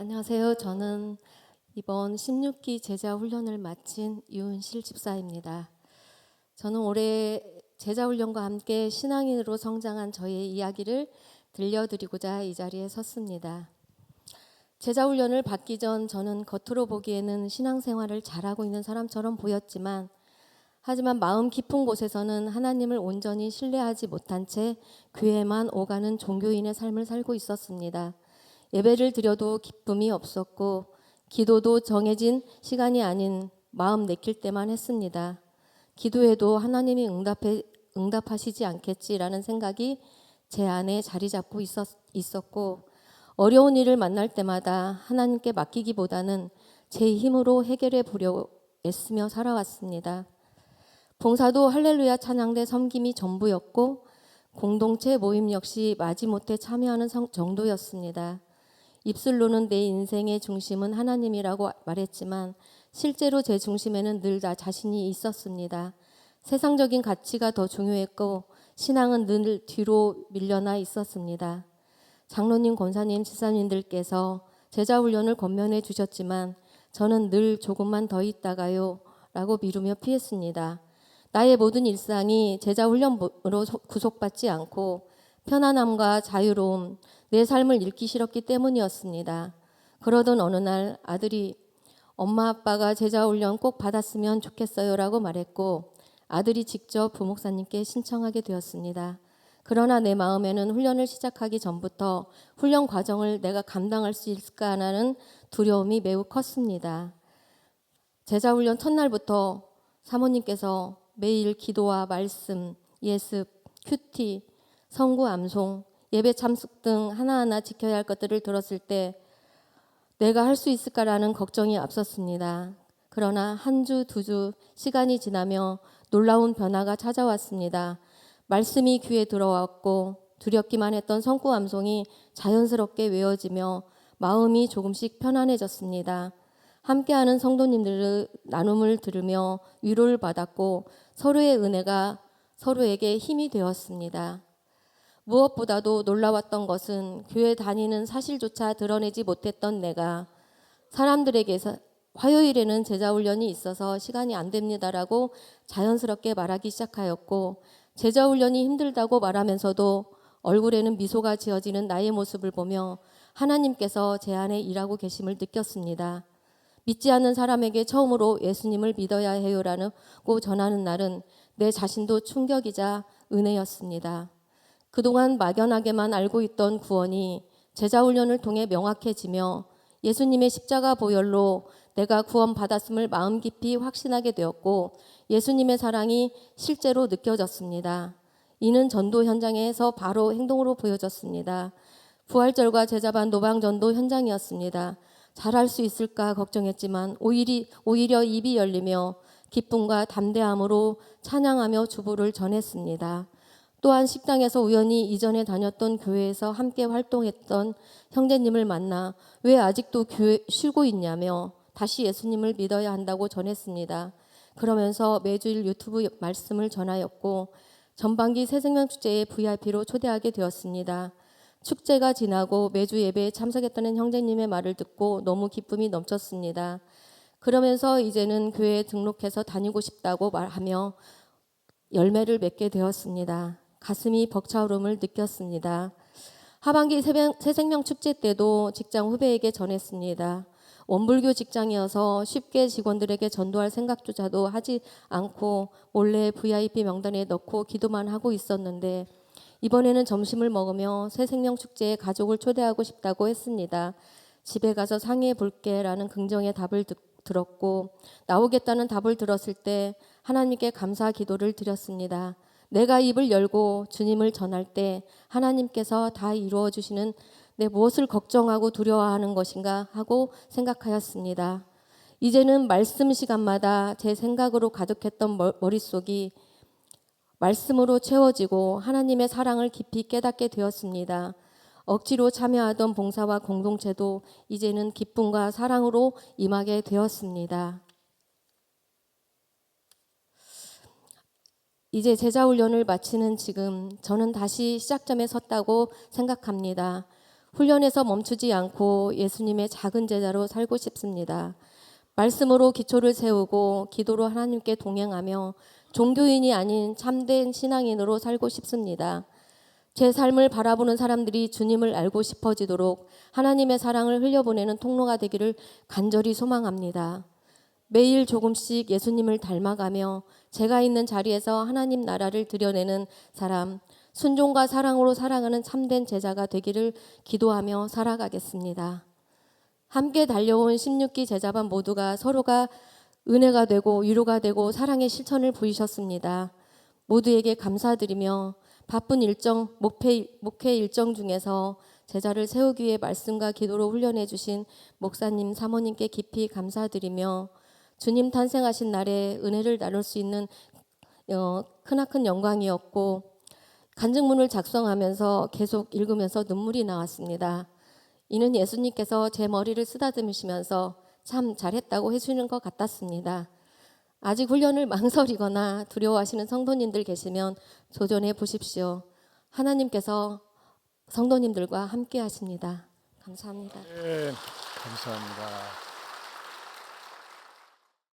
안녕하세요. 저는 이번 16기 제자 훈련을 마친 유은실 집사입니다. 저는 올해 제자 훈련과 함께 신앙인으로 성장한 저의 이야기를 들려드리고자 이 자리에 섰습니다. 제자 훈련을 받기 전 저는 겉으로 보기에는 신앙생활을 잘하고 있는 사람처럼 보였지만 하지만 마음 깊은 곳에서는 하나님을 온전히 신뢰하지 못한 채 교회만 오가는 종교인의 삶을 살고 있었습니다. 예배를 드려도 기쁨이 없었고 기도도 정해진 시간이 아닌 마음 내킬 때만 했습니다. 기도해도 하나님이 응답하시지 않겠지라는 생각이 제 안에 자리 잡고 있었고 어려운 일을 만날 때마다 하나님께 맡기기보다는 제 힘으로 해결해 보려 애쓰며 살아왔습니다. 봉사도 할렐루야 찬양대 섬김이 전부였고 공동체 모임 역시 마지못해 참여하는 정도였습니다. 입술로는 내 인생의 중심은 하나님이라고 말했지만 실제로 제 중심에는 늘 나 자신이 있었습니다. 세상적인 가치가 더 중요했고 신앙은 늘 뒤로 밀려나 있었습니다. 장로님, 권사님, 집사님들께서 제자훈련을 권면해 주셨지만 저는 늘 조금만 더 있다가요 라고 미루며 피했습니다. 나의 모든 일상이 제자훈련으로 구속받지 않고 편안함과 자유로움, 내 삶을 잃기 싫었기 때문이었습니다. 그러던 어느 날 아들이 엄마 아빠가 제자훈련 꼭 받았으면 좋겠어요 라고 말했고 아들이 직접 부목사님께 신청하게 되었습니다. 그러나 내 마음에는 훈련을 시작하기 전부터 훈련 과정을 내가 감당할 수 있을까 하는 두려움이 매우 컸습니다. 제자훈련 첫날부터 사모님께서 매일 기도와 말씀, 예습, 큐티, 성구 암송, 예배 참석 등 하나하나 지켜야 할 것들을 들었을 때 내가 할 수 있을까라는 걱정이 앞섰습니다. 그러나 한 주, 두 주 시간이 지나며 놀라운 변화가 찾아왔습니다. 말씀이 귀에 들어왔고 두렵기만 했던 성구 암송이 자연스럽게 외워지며 마음이 조금씩 편안해졌습니다. 함께하는 성도님들의 나눔을 들으며 위로를 받았고 서로의 은혜가 서로에게 힘이 되었습니다. 무엇보다도 놀라웠던 것은 교회 다니는 사실조차 드러내지 못했던 내가 사람들에게서 화요일에는 제자훈련이 있어서 시간이 안 됩니다라고 자연스럽게 말하기 시작하였고 제자훈련이 힘들다고 말하면서도 얼굴에는 미소가 지어지는 나의 모습을 보며 하나님께서 제 안에 일하고 계심을 느꼈습니다. 믿지 않는 사람에게 처음으로 예수님을 믿어야 해요라고 전하는 날은 내 자신도 충격이자 은혜였습니다. 그동안 막연하게만 알고 있던 구원이 제자훈련을 통해 명확해지며 예수님의 십자가 보혈로 내가 구원받았음을 마음 깊이 확신하게 되었고 예수님의 사랑이 실제로 느껴졌습니다. 이는 전도 현장에서 바로 행동으로 보여졌습니다. 부활절과 제자반 노방전도 현장이었습니다. 잘할 수 있을까 걱정했지만 오히려 입이 열리며 기쁨과 담대함으로 찬양하며 주보를 전했습니다. 또한 식당에서 우연히 이전에 다녔던 교회에서 함께 활동했던 형제님을 만나 왜 아직도 교회 쉬고 있냐며 다시 예수님을 믿어야 한다고 전했습니다. 그러면서 매주일 유튜브 말씀을 전하였고 전반기 새생명축제에 VIP로 초대하게 되었습니다. 축제가 지나고 매주 예배에 참석했다는 형제님의 말을 듣고 너무 기쁨이 넘쳤습니다. 그러면서 이제는 교회에 등록해서 다니고 싶다고 말하며 열매를 맺게 되었습니다. 가슴이 벅차오름을 느꼈습니다. 하반기 새생명축제 때도 직장 후배에게 전했습니다. 원불교 직장이어서 쉽게 직원들에게 전도할 생각조차도 하지 않고 몰래 VIP 명단에 넣고 기도만 하고 있었는데 이번에는 점심을 먹으며 새생명축제에 가족을 초대하고 싶다고 했습니다. 집에 가서 상의해 볼게라는 긍정의 답을 들었고 나오겠다는 답을 들었을 때 하나님께 감사 기도를 드렸습니다. 내가 입을 열고 주님을 전할 때 하나님께서 다 이루어 주시는 내 무엇을 걱정하고 두려워하는 것인가 하고 생각하였습니다. 이제는 말씀 시간마다 제 생각으로 가득했던 머릿속이 말씀으로 채워지고 하나님의 사랑을 깊이 깨닫게 되었습니다. 억지로 참여하던 봉사와 공동체도 이제는 기쁨과 사랑으로 임하게 되었습니다. 이제 제자훈련을 마치는 지금 저는 다시 시작점에 섰다고 생각합니다. 훈련에서 멈추지 않고 예수님의 작은 제자로 살고 싶습니다. 말씀으로 기초를 세우고 기도로 하나님께 동행하며 종교인이 아닌 참된 신앙인으로 살고 싶습니다. 제 삶을 바라보는 사람들이 주님을 알고 싶어지도록 하나님의 사랑을 흘려보내는 통로가 되기를 간절히 소망합니다. 매일 조금씩 예수님을 닮아가며 제가 있는 자리에서 하나님 나라를 드러내는 사람, 순종과 사랑으로 살아가는 참된 제자가 되기를 기도하며 살아가겠습니다. 함께 달려온 16기 제자반 모두가 서로가 은혜가 되고 위로가 되고 사랑의 실천을 보이셨습니다. 모두에게 감사드리며 바쁜 목회 일정 중에서 제자를 세우기 위해 말씀과 기도로 훈련해 주신 목사님, 사모님께 깊이 감사드리며 주님 탄생하신 날에 은혜를 나눌 수 있는 크나큰 영광이었고 간증문을 작성하면서 계속 읽으면서 눈물이 나왔습니다. 이는 예수님께서 제 머리를 쓰다듬으시면서 참 잘했다고 해주는 것 같았습니다. 아직 훈련을 망설이거나 두려워하시는 성도님들 계시면 도전해 보십시오. 하나님께서 성도님들과 함께 하십니다. 감사합니다. 네, 감사합니다.